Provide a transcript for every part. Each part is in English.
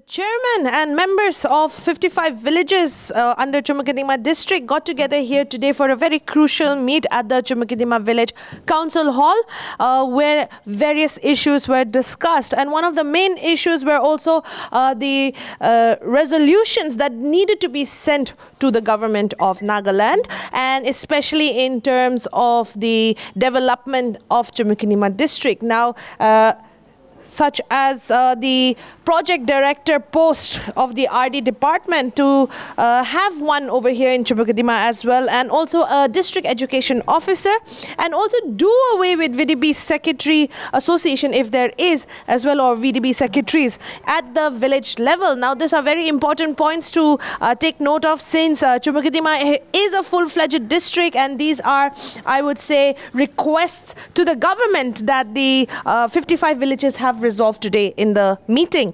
chairman and members of 55 villages under Chumukadima district got together here today for a very crucial meet at the Chumukadima village council hall where various issues were discussed, and one of the main issues were also the resolutions that needed to be sent to the government of Nagaland, and especially in terms of the development of Chumukadima district. Now, such as the project director post of the RD department, to have one over here in Chumukadima as well, and also a district education officer, and also do away with VDB secretary association if there is as well, or VDB secretaries at the village level. Now, these are very important points to take note of, since Chumukadima is a full-fledged district, and these are, I would say, requests to the government that the 55 villages have resolved today in the meeting.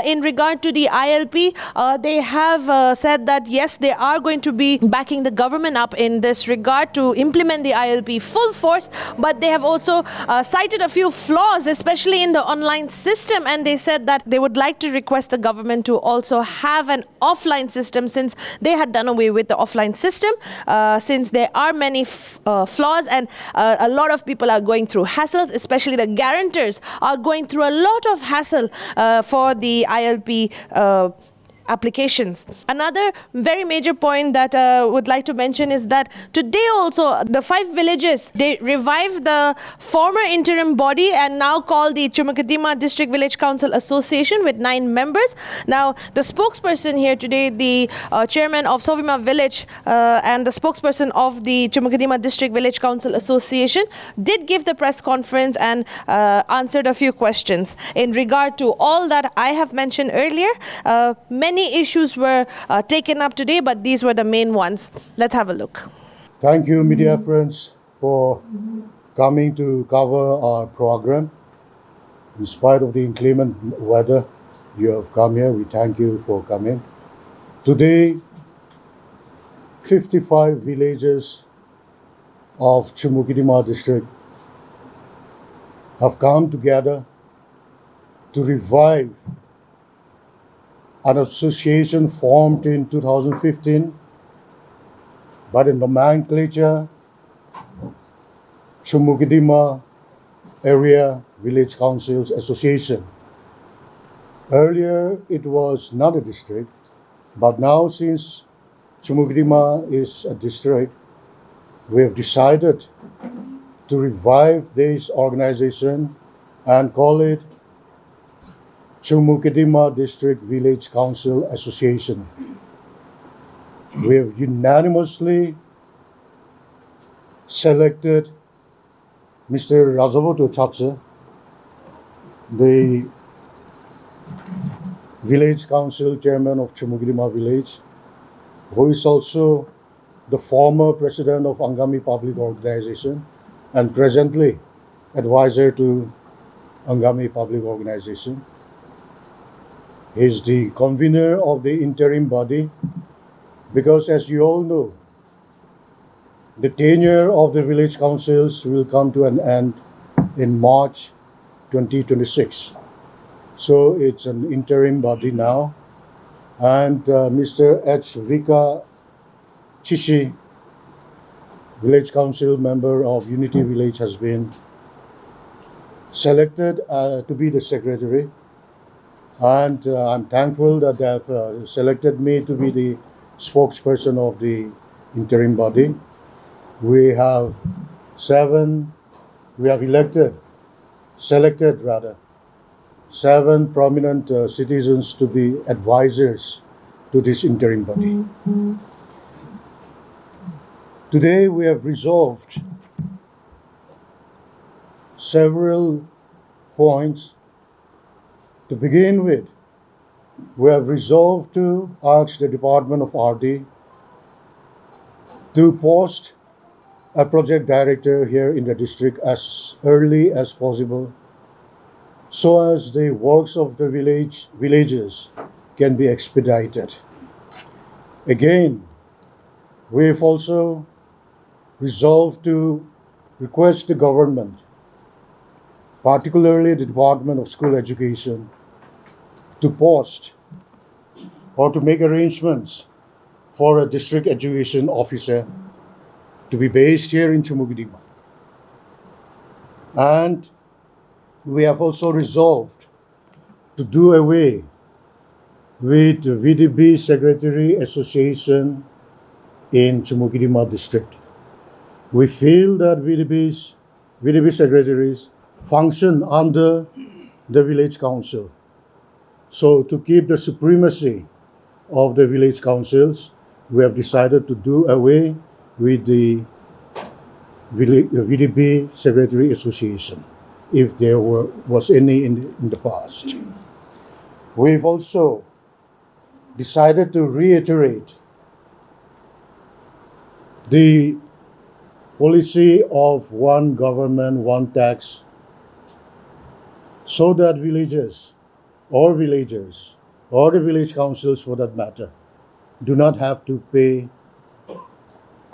In regard to the ILP, they have said that yes, they are going to be backing the government up in this regard to implement the ILP full force, but they have also cited a few flaws, especially in the online system, and they said that they would like to request the government to also have an offline system, since they had done away with the offline system, since there are many flaws, and a lot of people are going through hassles, especially the guarantors are going through a lot of hassle for the ILP applications. Another very major point that I would like to mention is that today also the 5 villages, they revived the former interim body and now called the Chumukadima District Village Council Association with 9 members. Now, the spokesperson here today, the chairman of Sovima Village and the spokesperson of the Chumukadima District Village Council Association, did give the press conference and answered a few questions in regard to all that I have mentioned earlier. Many issues were taken up today, but these were the main ones. Let's have a look. Thank you, media friends, for coming to cover our program. In spite of the inclement weather, you have come here. We thank you for coming. Today, 55 villages of Chumukadima district have come together to revive an association formed in 2015 by the nomenclature Chumukadima Area Village Councils Association. Earlier, it was not a district, but now, since Chumukadima is a district, we have decided to revive this organization and call it Chumukadima District Village Council Association. We have unanimously selected Mr. Rajaboto Chacha, the Village Council Chairman of Chumukadima Village, who is also the former President of Angami Public Organization and presently advisor to Angami Public Organization. He is the convener of the interim body, because, as you all know, the tenure of the village councils will come to an end in March 2026. So it's an interim body now. And Mr. H. Vika Chishi, village council member of Unity Village, has been selected to be the secretary. And I'm thankful that they have selected me to be the spokesperson of the interim body. We have selected 7 prominent citizens to be advisors to this interim body. Today we have resolved several points. To begin with, we have resolved to ask the Department of RD to post a project director here in the district as early as possible, so as the works of the villages can be expedited. Again, we've also resolved to request the government, particularly the Department of School Education, to post or to make arrangements for a district education officer to be based here in Chumugidima. And we have also resolved to do away with the VDB Secretary Association in Chumugidima district. We feel that VDB secretaries function under the village council. So to keep the supremacy of the village councils, we have decided to do away with the VDB Secretary Association, if there was any in the past. We've also decided to reiterate the policy of one government, one tax, so that villagers or villagers or the village councils for that matter do not have to pay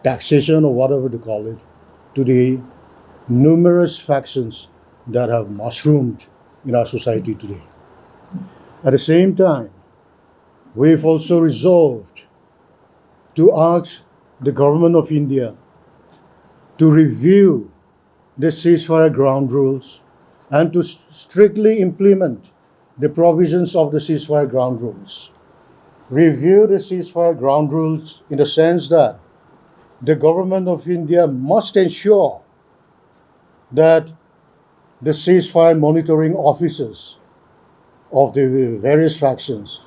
taxation or whatever to call it to the numerous factions that have mushroomed in our society today. At the same time, we've also resolved to ask the government of India to review the ceasefire ground rules and to strictly implement the provisions of the ceasefire ground rules. Review the ceasefire ground rules in the sense that the government of India must ensure that the ceasefire monitoring officers of the various factions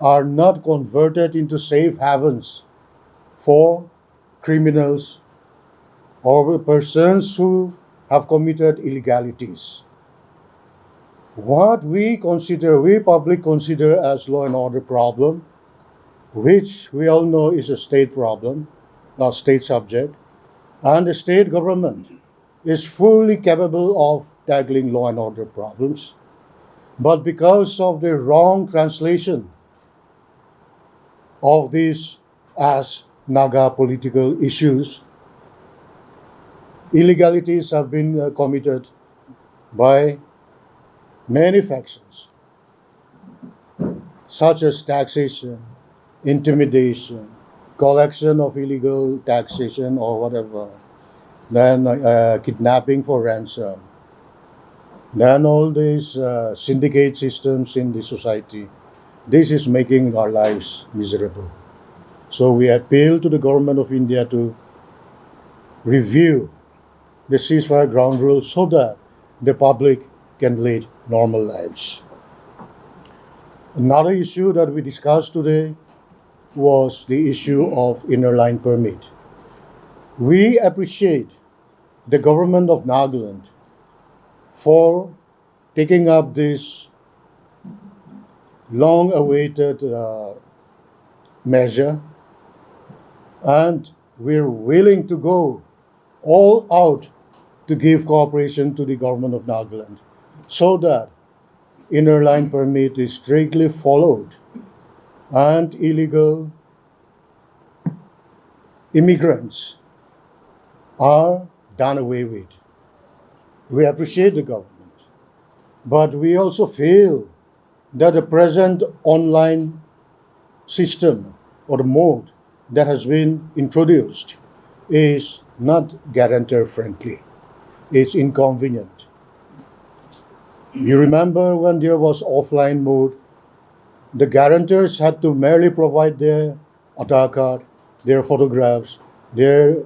are not converted into safe havens for criminals or persons who have committed illegalities. What we public consider as law and order problem, which we all know is a state problem, a state subject, and the state government is fully capable of tackling law and order problems. But because of the wrong translation of these as Naga political issues, illegalities have been committed by many factions, such as taxation, intimidation, collection of illegal taxation or whatever, then kidnapping for ransom, then all these syndicate systems in the society. This is making our lives miserable. So we appeal to the government of India to review the ceasefire ground rules so that the public can lead normal lives. Another issue that we discussed today was the issue of inner line permit. We appreciate the government of Nagaland for taking up this long-awaited measure, and we're willing to go all out to give cooperation to the government of Nagaland so that inner line permit is strictly followed and illegal immigrants are done away with. We appreciate the government, but we also feel that the present online system or the mode that has been introduced is not guarantor friendly. It's inconvenient. You remember when there was offline mode, the guarantors had to merely provide their Aadhaar card, their photographs, their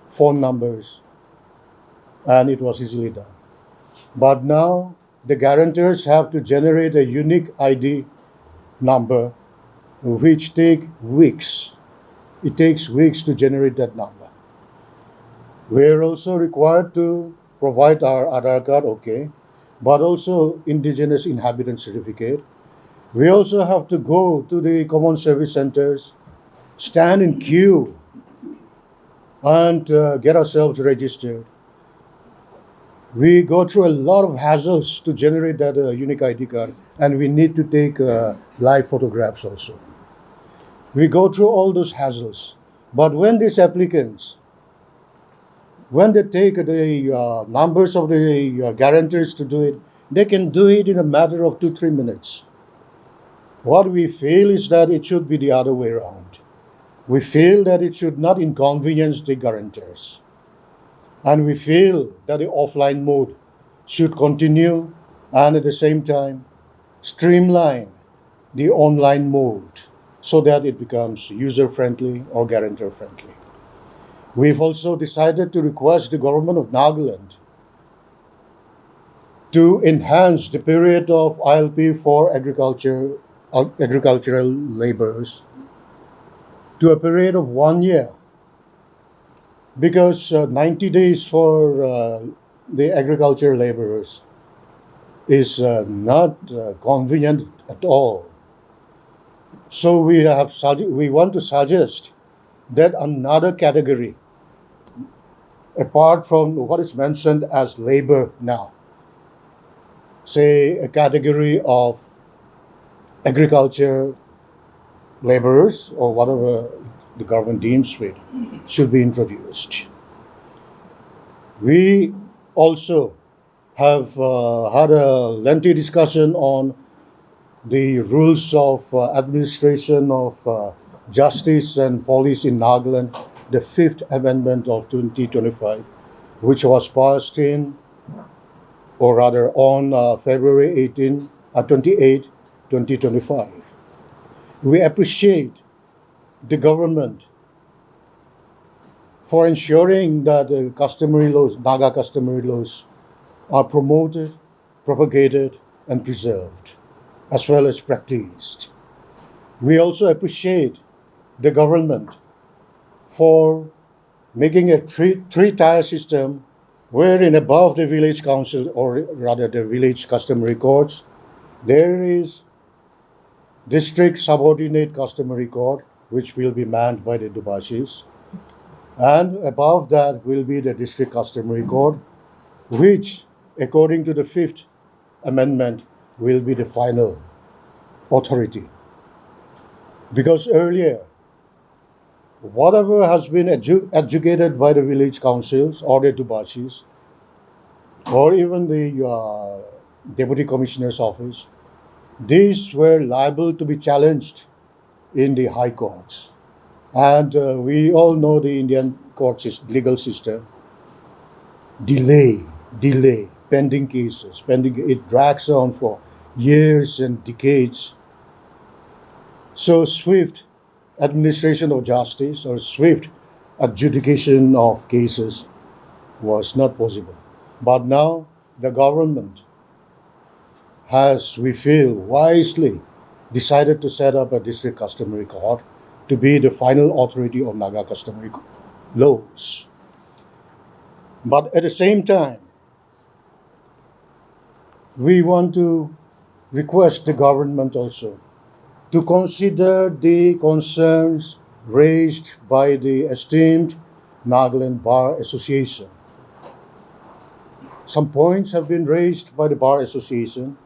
phone numbers, and it was easily done. But now the guarantors have to generate a unique ID number, which take weeks. It takes weeks to generate that number. We're also required to provide our Aadhaar card, okay, but also indigenous inhabitant certificate. We also have to go to the common service centers, stand in queue, and get ourselves registered. We go through a lot of hassles to generate that unique ID card, and we need to take live photographs also. We go through all those hassles. But when these applicants, when they take the numbers of the guarantors to do it, they can do it in a matter of 2-3 minutes. What we feel is that it should be the other way around. We feel that it should not inconvenience the guarantors. And we feel that the offline mode should continue and at the same time streamline the online mode so that it becomes user friendly or guarantor friendly. We've also decided to request the government of Nagaland to enhance the period of ILP for agricultural laborers to a period of 1 year, because 90 days for the agricultural laborers is not convenient at all. So we want to suggest that another category, apart from what is mentioned as labor now, say a category of agriculture laborers or whatever the government deems fit, should be introduced. We also have had a lengthy discussion on the rules of administration of justice and police in Nagaland, the Fifth Amendment of 2025, which was passed in, or rather on February 28, 2025. We appreciate the government for ensuring that the customary laws, Naga customary laws, are promoted, propagated, and preserved, as well as practiced. We also appreciate the government for making a three-tier system wherein above the village council, or rather the village customary courts, there is district subordinate customary court, which will be manned by the Dubashis. And above that will be the district customary court, which, according to the Fifth Amendment, will be the final authority. Because earlier, whatever has been adjudicated by the village councils or the Dubashis, or even the deputy commissioner's office, these were liable to be challenged in the high courts. And we all know the Indian legal system. Delay, pending cases, it drags on for years and decades. So swift administration of justice or swift adjudication of cases was not possible. But now the government has, we feel, wisely decided to set up a district customary court to be the final authority of Naga customary laws. But at the same time, we want to request the government also to consider the concerns raised by the esteemed Nagaland Bar Association. Some points have been raised by the Bar Association,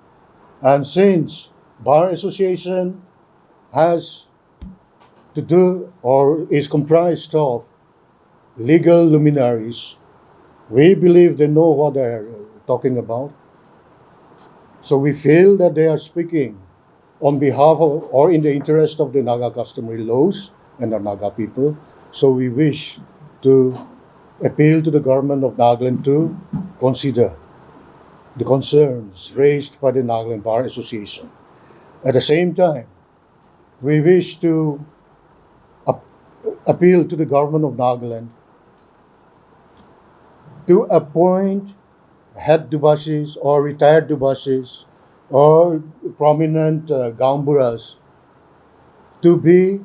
and since Bar Association has to do or is comprised of legal luminaries, we believe they know what they're talking about. So we feel that they are speaking on behalf of or in the interest of the Naga customary laws and the Naga people. So we wish to appeal to the government of Nagaland to consider the concerns raised by the Nagaland Bar Association. At the same time, we wish to appeal to the government of Nagaland to appoint head Dubashis or retired Dubashis or prominent Gaumburas to be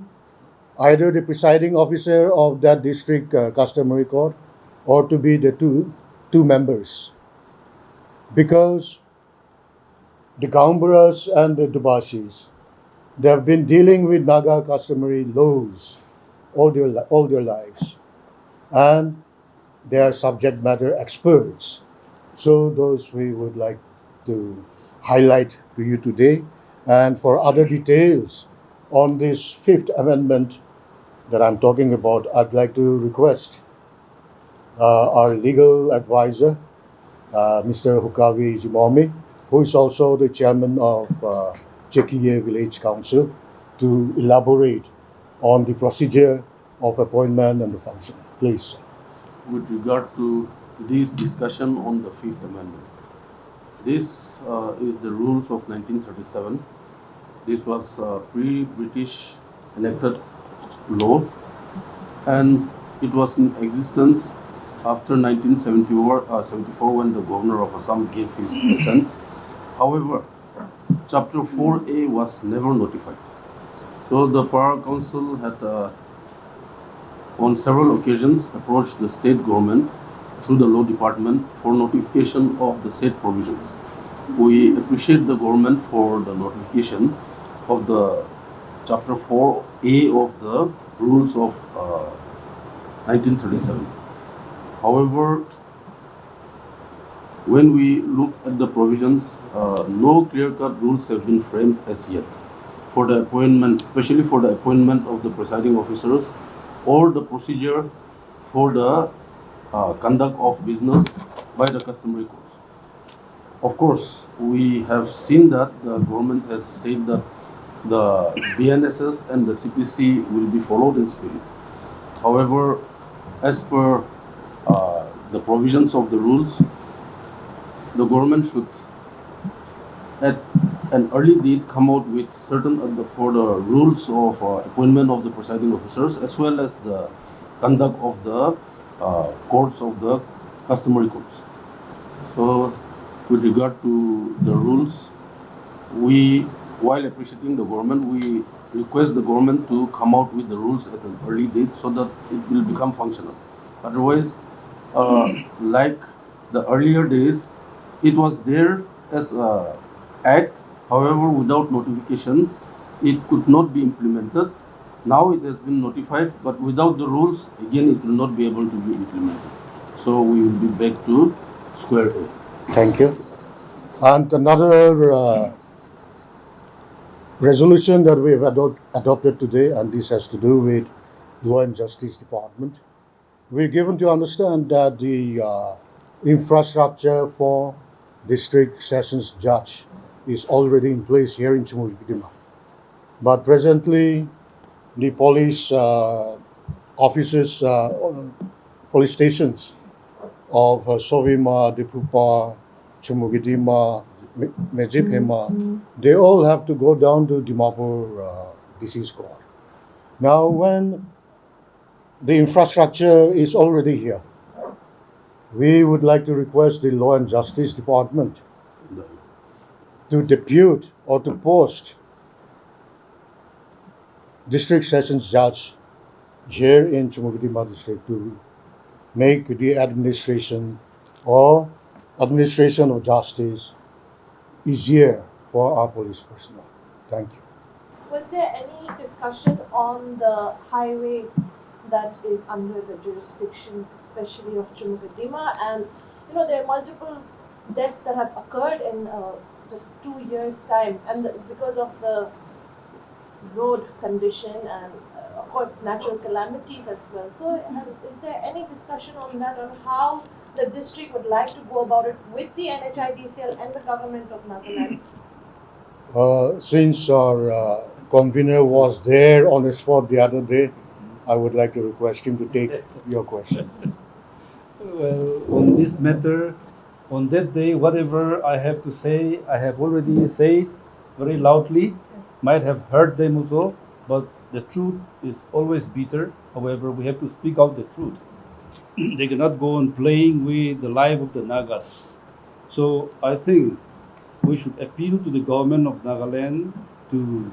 either the presiding officer of that district customary court or to be the two members. Because the Gaumburas and the Dubashis, they have been dealing with Naga customary laws all their lives. And they are subject matter experts. So those we would like to highlight to you today. And for other details on this Fifth Amendment that I'm talking about, I'd like to request our legal advisor, Mr. Hukavi Zimomi, who is also the chairman of Chekiye Village Council to elaborate on the procedure of appointment and the function. Please. With regard to this discussion on the Fifth Amendment, this is the rules of 1937. This was pre-British enacted law, and it was in existence after 1974 when the governor of Assam gave his assent. However, Chapter 4A was never notified. So the Power Council had on several occasions approached the state government through the law department for notification of the said provisions. We appreciate the government for the notification of the Chapter 4A of the rules of 1937. However, when we look at the provisions, no clear-cut rules have been framed as yet for the appointment, especially for the appointment of the presiding officers or the procedure for the conduct of business by the customary courts. Of course, we have seen that the government has said that the BNSS and the CPC will be followed in spirit. However, as per the provisions of the rules, the government should at an early date come out with certain for the rules of appointment of the presiding officers as well as the conduct of the courts of the customary courts. So, with regard to the rules, we, while appreciating the government, we request the government to come out with the rules at an early date so that it will become functional. Otherwise, like the earlier days, it was there as a act, however, without notification, it could not be implemented. Now it has been notified, but without the rules, again, it will not be able to be implemented. So we will be back to square A. Thank you. And another resolution that we have adopted today, and this has to do with Law and Justice Department. We're given to understand that the infrastructure for district sessions judge is already in place here in Chumukidima. But presently, the police officers, police stations of Sovima, Dipupa, Chumukidima, Mejiphema, they all have to go down to Dimapur Disease Court. Now, when the infrastructure is already here, we would like to request the Law and Justice Department to depute or to post district sessions judge here in Chumukidima district to make the administration or administration of justice easier for our police personnel. Thank you. Was there any discussion on the highway that is under the jurisdiction, especially of Chumukadima? And there are multiple deaths that have occurred in just 2 years' time, and because of the road condition and of course natural calamities as well. So is there any discussion on that, on how the district would like to go about it with the NHIDCL and the government of Nagaland? Since our convener was there on the spot the other day, I would like to request him to take your question. Well, on this matter, on that day, whatever I have to say, I have already said very loudly. Might have hurt them also, but the truth is always bitter. However, we have to speak out the truth. They cannot go on playing with the life of the Nagas. So I think we should appeal to the government of Nagaland to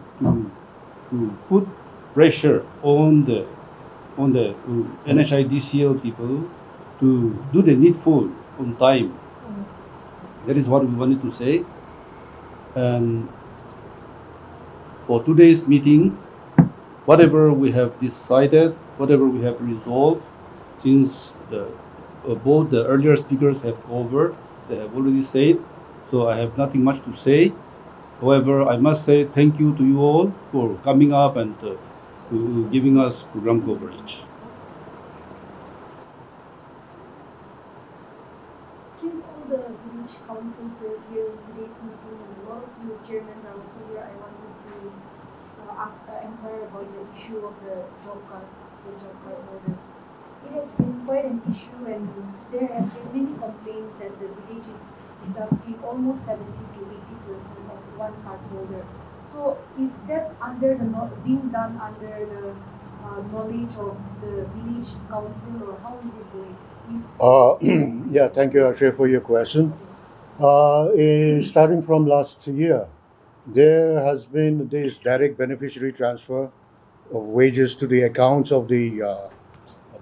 put pressure on the NHIDCL people to do the needful on time. That is what we wanted to say. And for today's meeting, whatever we have decided, whatever we have resolved, since both the earlier speakers have covered, they have already said, so I have nothing much to say. However, I must say thank you to you all for coming up and giving us program coverage. Since all the village councils were here in today's meeting, and a lot of you chairmen are also here. I wanted to inquire about the issue of the job cards, the job card holders. It has been quite an issue, and there have been many complaints that the village is deducting almost 70 to 80% of one card holder. So, is that being done under the knowledge of the village council, or how is it going? Yeah, thank you, Akshay, for your question. Starting from last year, there has been this direct beneficiary transfer of wages to the accounts of the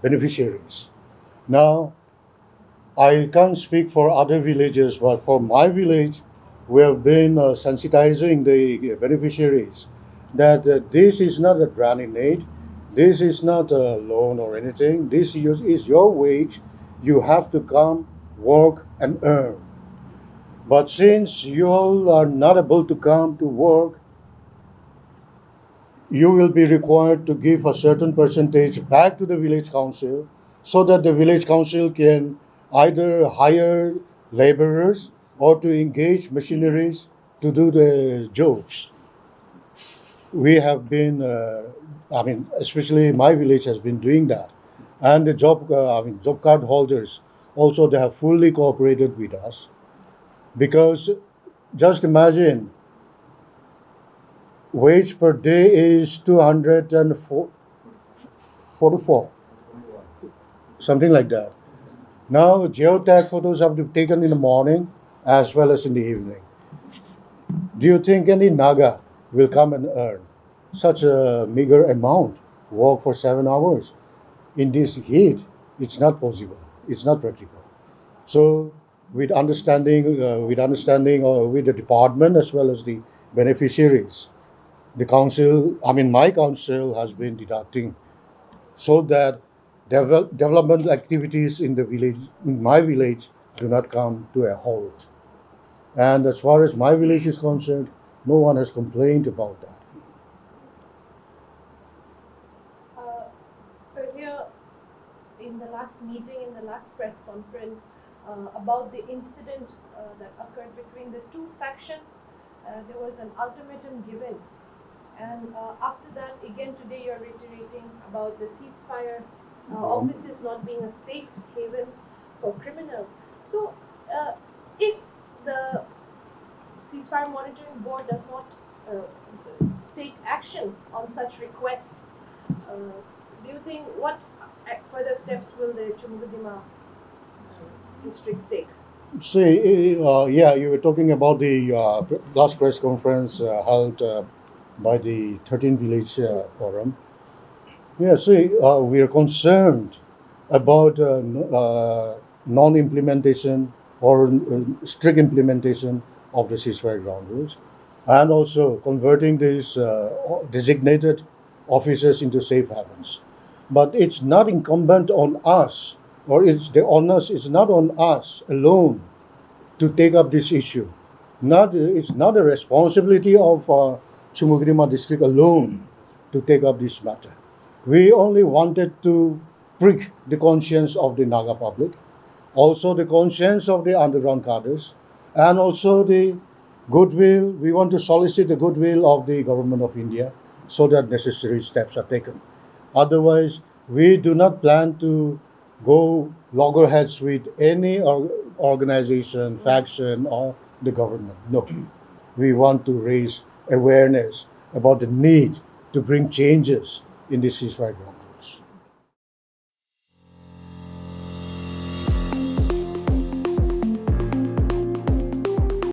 beneficiaries. Now, I can't speak for other villages, but for my village, we have been sensitizing the beneficiaries that this is not a grant in aid, this is not a loan or anything, is your wage. You have to come, work, and earn. But since you all are not able to come to work, you will be required to give a certain percentage back to the village council so that the village council can either hire laborers or to engage machineries to do the jobs. We have been, especially my village has been doing that. And the job card holders also, they have fully cooperated with us because just imagine wage per day is 244, something like that. Now, geotag photos have to be taken in the morning as well as in the evening. Do you think any Naga will come and earn such a meager amount, work for 7 hours in this heat? It's not possible. It's not practical. So, with understanding, with the department as well as the beneficiaries, my council has been deducting so that development activities in my village, do not come to a halt. And as far as my village is concerned, no one has complained about that. Earlier in the last meeting, in the last press conference, about the incident that occurred between the two factions, there was an ultimatum given. And after that, again today you're reiterating about the ceasefire offices not being a safe haven for criminals. So, if the ceasefire monitoring board does not take action on such requests, do you think what further steps will the Chumukadima district take? See, yeah, you were talking about the last press conference held by the 13 Village Forum. Yeah, see, we are concerned about non-implementation or strict implementation of the ceasefire ground rules, and also converting these designated officers into safe havens. But it's not incumbent on us, or the onus is not on us alone to take up this issue. It's not a responsibility of Chumugrima district alone to take up this matter. We only wanted to prick the conscience of the Naga public, also the conscience of the underground cadres, and also the goodwill. We want to solicit the goodwill of the government of India so that necessary steps are taken. Otherwise, we do not plan to go loggerheads with any organization, faction, or the government. No. We want to raise awareness about the need to bring changes in the ceasefire ground.